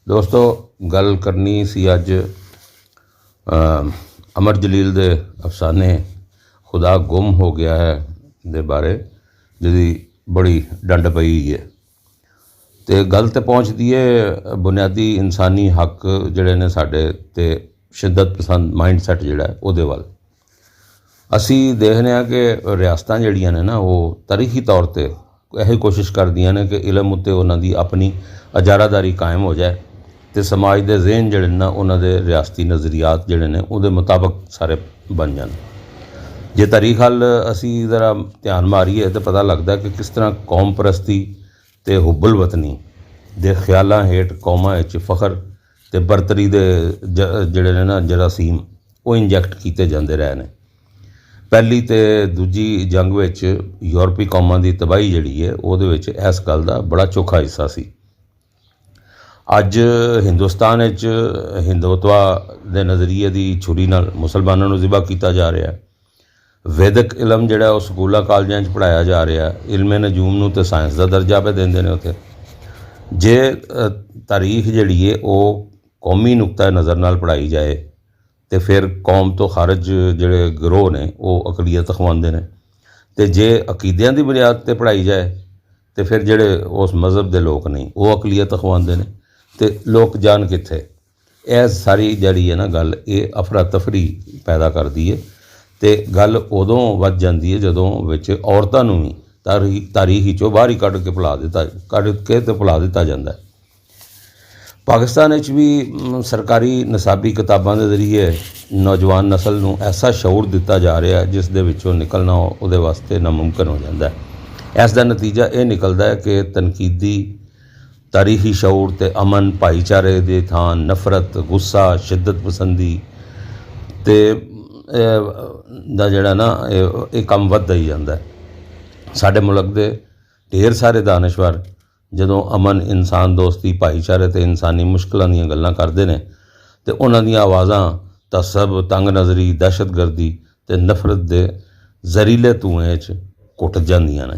दोस्तों गल करनी सी अज अमर जलील दे अफसाने खुदा गुम हो गया है दे बारे जिहदी बड़ी डंड पई है। तो गल तो पहुँचती है बुनियादी इंसानी हक जिहड़े ने साडे ते शिद्दत पसंद माइंड सैट जिहड़ा है उहदे वल असी देखने कि रियासतां जिहड़ियां ने ना वो तारीखी तौर पर यही कोशिश करदियां ने कि इलम उत्ते उन्हां दी अपनी अजारादारी कायम हो जाए तो समाज के ज़हन जिहड़े ना उन्हां दे रियासती नज़रियात जिहड़े ने उहदे मुताबिक सारे बन जान। जे तारीख हल असी ज़रा ध्यान मारीए तो पता लगता कि किस तरह कौम परस्ती ते हुब्बुल वतनी दे ख्यालां हेठ कौमां विच फखर ते बरतरी दे जिहड़े ने ना जरासीम वो इंजैक्ट किए जाते रहे ने। पहली तो दूजी जंग विच यूरोपी कौमां की तबाही जिहड़ी है उहदे विच इस गल का बड़ा चोखा हिस्सा सी। अज हिंदुस्तान हिंदुत्वा के नज़रिए की छुरी नाल मुसलमानों को ज़िबा किया जा रहा है। वैदिक इलम जिहड़ा वो स्कूलों कॉलेजों पढ़ाया जा रहा है। इल्मे नजूम नूं ते साइंस का दर्जा पे देंदे ने उत्थे। जे तारीख जिहड़ी है वो कौमी नुक्ता नज़र नाल पढ़ाई जाए तो फिर कौम तो खारज जिहड़े गिरोह ने वो अकलीत अखवांदे ने। ते जे अकीदियां की बुनियाद पर पढ़ाई जाए तो फिर जिहड़े उस मज़हब के लोग नहीं वो अकलीत अखवांदे ने। तो लोग जान कित्थे। यह सारी जिहड़ी है ना गल ये अफरा तफरी पैदा करती है। तो गल उदों वध जाती है जदों विच औरतां नूं भी तारीख चों बाहर ही कढ़ के तो भुला दिता जाता है। पाकिस्तान भी सरकारी निसाबी किताबां के जरिए नौजवान नस्ल नूं ऐसा शऊर दिता जा रहा है जिस दे विचों निकलना उहदे वास्ते नामुमकिन हो जाता है। इसका नतीजा ये निकलता है कि तनकीदी तारीखी शऊर ते अमन भाईचारे दे थां नफरत गुस्सा शिद्दत पसंदी ते दा जिहड़ा ना ये कम वधदा ही जांदा है। साडे मुल्क दे ढेर सारे दानश्वर जदों अमन इंसान दोस्ती भाईचारे ते इंसानी मुश्किलों दीयां गल्लां करदे ने ते उन्हां दीयां आवाज़ां तसब तंग नज़री दहशतगर्दी ते नफरत दे जहरीले धुएं च घुट जांदियां ने।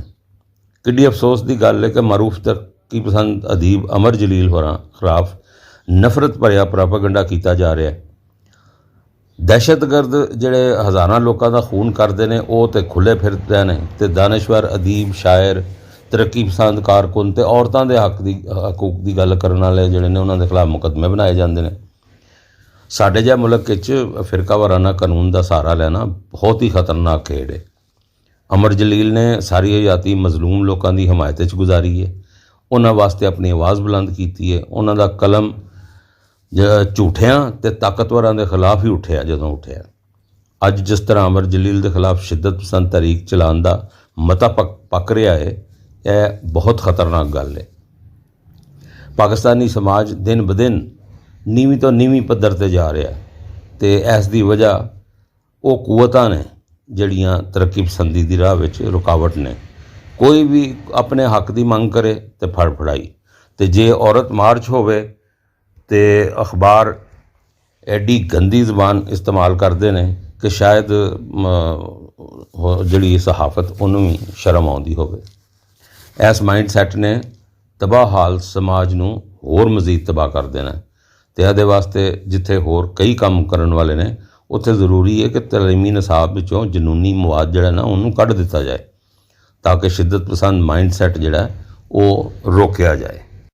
किड्डी अफसोस की गल है कि मरूफ तरक्की पसंद अदीब अमर जलील होरां खिलाफ नफरत भरिया प्रोपेगेंडा किया जा रहा है। दहशतगर्द जिहड़े हज़ारां लोगों का खून करते हैं वो तो खुले फिरते हैं तो दानश्वर अदीब शायर तरक्की पसंद कारकुन ते औरतों के हकूक की गल करने वाले जिहड़े ने उन्हां दे खिलाफ मुकदमे बनाए जाते हैं। साडे जिहा मुल्क विच फिरका वाराना कानून का सहारा लेना बहुत ही खतरनाक खेड है। अमर जलील ने सारी हयाती मजलूम लोगों की हिमायत गुजारी है। उन्हां वास्ते अपनी आवाज़ बुलंद की है। उन्हां दा कलम झूठियां ते ताकतवरां दे खिलाफ ही उठिया जदों उठिया। अज जिस तरह अमर जलील के खिलाफ शिद्दत पसंद तहरीक चलाने का मता पक रहा है यह बहुत खतरनाक गल है। पाकिस्तानी समाज दिन ब दिन नीवीं तो नीवीं पद्धर ते जा रहा है तो इसकी वजह वो कुवतां ने जिहड़ियां तरक्की पसंदी की राह विच रुकावट ने। कोई भी अपने हक की मंग करे तो फड़फड़ाई तो जे औरत मार्च होवे तो अखबार एडी गंदी जबान इस्तेमाल करते हैं कि शायद जिहड़ी सहाफत उन्होंने भी शर्म आउंदी होवे। इस माइंड सैट ने तबाह हाल समाज नूं होर मज़ीद तबाह कर देना तो इहदे वास्ते जिथे होर कई काम करने वाले ने उत्थे जरूरी है कि तलीमी निसाब विचों जनूनी मवाद जिहड़ा ना उन्होंने कढ़ दिता जाए ताकि शिद्दत पसंद माइंड सैट जिहड़ा वो रोकिया जाए।